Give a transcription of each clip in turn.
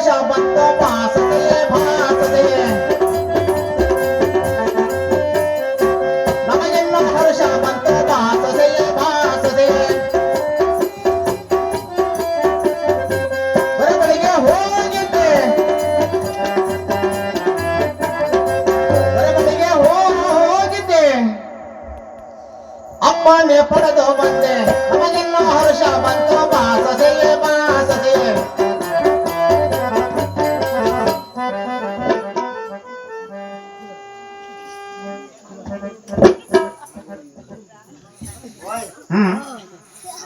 ಹರ್ಷ ಬಂತ ಭಾಸದೆ ಭಾಸದೆ ನಮಗೆಲ್ಲ ಹರ್ಷ ಬಂತ ಭಾಸದೆ ಭಾಸದೆ ಬರಬಳಿಗೆ ಹೋಗಿದ್ದೆ ಬರಬಳಿಗೆ ಹೋಗಿದ್ದೆ ಅಪ್ಪನೇ ಪಡೆದು ಬಂದೆ ನಮಗೆಲ್ಲ ಹರ್ಷ ಬಂತ ಭಾಸದೆ ಭಾಸದೆ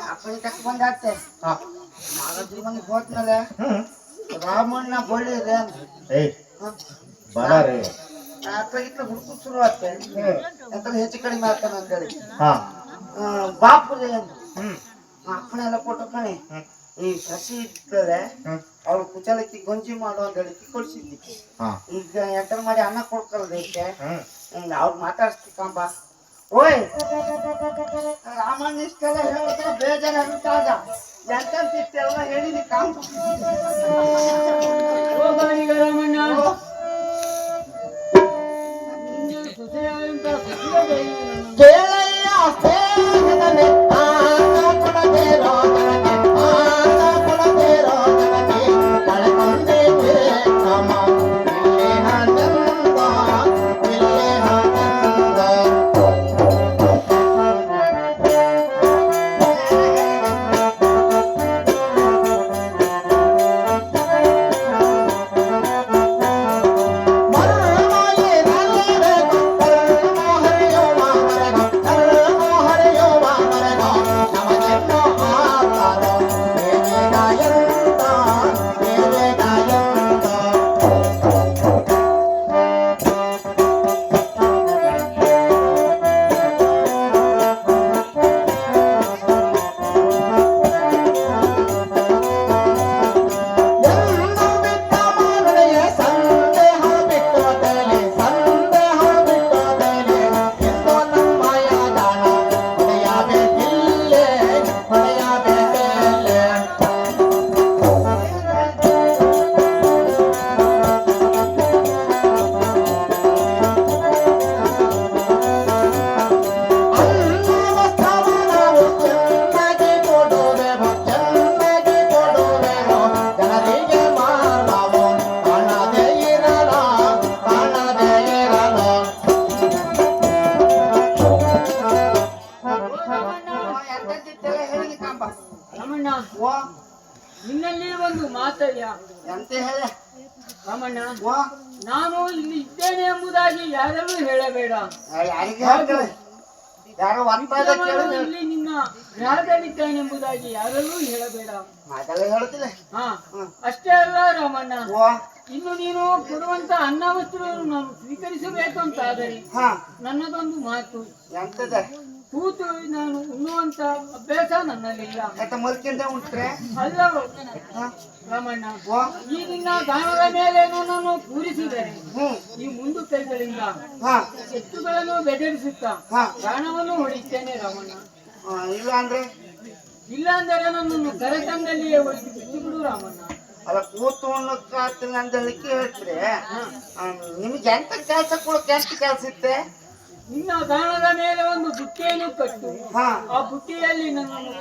आपण तक जाते मग ಹೋದ್ಮೇಲೆ ರಾಮಣ್ಣ ಬಳ್ಳಿ ಇದೆ ಬಲಾರೆ ಇಟ್ಲ ಹುಡುಕು ಶುರು ಆಗ್ತದೆ ಅಂತ ಹೆಚ್ಚು ಕಡಿಮೆ ಮಾಡ್ತಾನೆ ಅಂತೇಳಿ ಬಾಪುರಿ ಅಪ್ಪನೆಲ್ಲ ಕೊಟ್ಟು ಕಣಿ ಈ ಸಸಿ ಇರ್ತದೆ ಅವ್ರು ಕುಚಲಕ್ಕಿ ಗಂಜಿ ಮಾಡು ಅಂತ ಹೇಳಿ ಕೊಡ್ಸಿದ್ದಿ ಈಗ ಎಂಟರ್ ಮಾಡಿ ಅನ್ನ ಕೊಡ್ಕಲ್ದೈತೆ ಅವ್ರು ಮಾತಾಡ್ಸ್ತಿಕ್ಕಂಬ ಓಯ್ ರಾಮಣ್ಣ ಇಷ್ಟೆಲ್ಲ ಹೇಳ್ತಾ ಬೇಜಾರಾಗುತ್ತಾಗ ಎಂತೆಲ್ಲ ಹೇಳಿನಿ ಕಾಮ್ ರಾಮಣ್ಣ ಕೇಳಯ್ಯ ಸ್ನೇಹದನೆ ಆತ ಕೊಡದೇರೋ ನನಗೆ ಆತ ಕೊಡದೇರೋ ನನಗೆ ಕಳ್ಕೊಂಡೆ ನಮ್ಮ ಇಲ್ಲೇ ಆನಂದ ಇಲ್ಲೇ ಆನಂದ ರಾಮಣ್ಣ ನಿನ್ನಲ್ಲಿ ಒಂದು ಮಾತಯ್ಯ ಎಂತ ಹೇಳ ರಾಮಣ್ಣ ನಾನು ಇಲ್ಲಿ ಇದ್ದೇನೆ ಎಂಬುದಾಗಿ ಯಾರಲ್ಲೂ ಹೇಳಬೇಡ ಯಾರಿಗೆ ಹೇಳ್ತೇವೆ ಯಾರೋ ಒಂದ್ಪಾದ ಕೇಳಿದ್ರೆ ಇಲ್ಲಿ ನಿನ್ನ ಗೃಹದಲ್ಲಿದ್ದೇನೆ ಎಂಬುದಾಗಿ ಯಾರಲ್ಲೂ ಹೇಳಬೇಡ ಮಾತೆಲ್ಲ ಹೇಳ್ತಿಲ್ಲ ಅಷ್ಟೇ ಅಲ್ಲ ರಾಮಣ್ಣ ಇನ್ನು ನೀನು ಕೊಡುವಂತ ಅನ್ನ ವಸ್ತುಗಳನ್ನು ನಾನು ಸ್ವೀಕರಿಸಬೇಕು ಅಂತ ಆದರೆ ನನ್ನದೊಂದು ಮಾತು ಎಂತದ ಕೂತು ನಾನು ಉಣ್ಣುವಂತ ಅಭ್ಯಾಸ ನನ್ನಲ್ಲಿಲ್ಲ ಮಲ್ಕಿಂದ ಉಂಟ್ರೆ ಅಲ್ಲ ರಾಮಣ್ಣ ಈ ನಿನ್ನ ಗಾಣದ ಮೇಲೆ ನನ್ನನ್ನು ಕೂರಿಸಿದರೆ ಈ ಮುಂದು ಕೈಗಳಿಂದ ಎತ್ತುಗಳನ್ನು ಬೆದರಿಸುತ್ತಾ ಗಾಣವನ್ನು ಹೊಡಿತೇನೆ ರಾಮಣ್ಣ ಇಲ್ಲ ಅಂದ್ರೆ ಇಲ್ಲ ಅಂದರೆ ನನ್ನನ್ನು ಕರೆತಂದಲ್ಲಿಯೇ ಹೊಡೆದು ಬಿಟ್ಟು ಬಿಡು ರಾಮಣ್ಣ ಅಲ್ಲ ಕೂತು ಉಣ್ಣಕ್ಕಾಗ್ತೀನಿ ಅಂತ ಹೇಳಿಕೆ ಹೇಳ್ತೀರಿ ನಿಮ್ಗೆ ಎಂತ ಕೆಲಸ ಕೊಡಕ್ಕೆ ಎಷ್ಟು ಕೆಲಸ ಇತ್ತೆ ನಿನ್ನ ಗಾಣದ ಮೇಲೆ ಒಂದು ಬುಟ್ಟಿಯನ್ನು ಕಟ್ಟು ಆ ಬುಟ್ಟಿಯಲ್ಲಿ ನನ್ನನ್ನು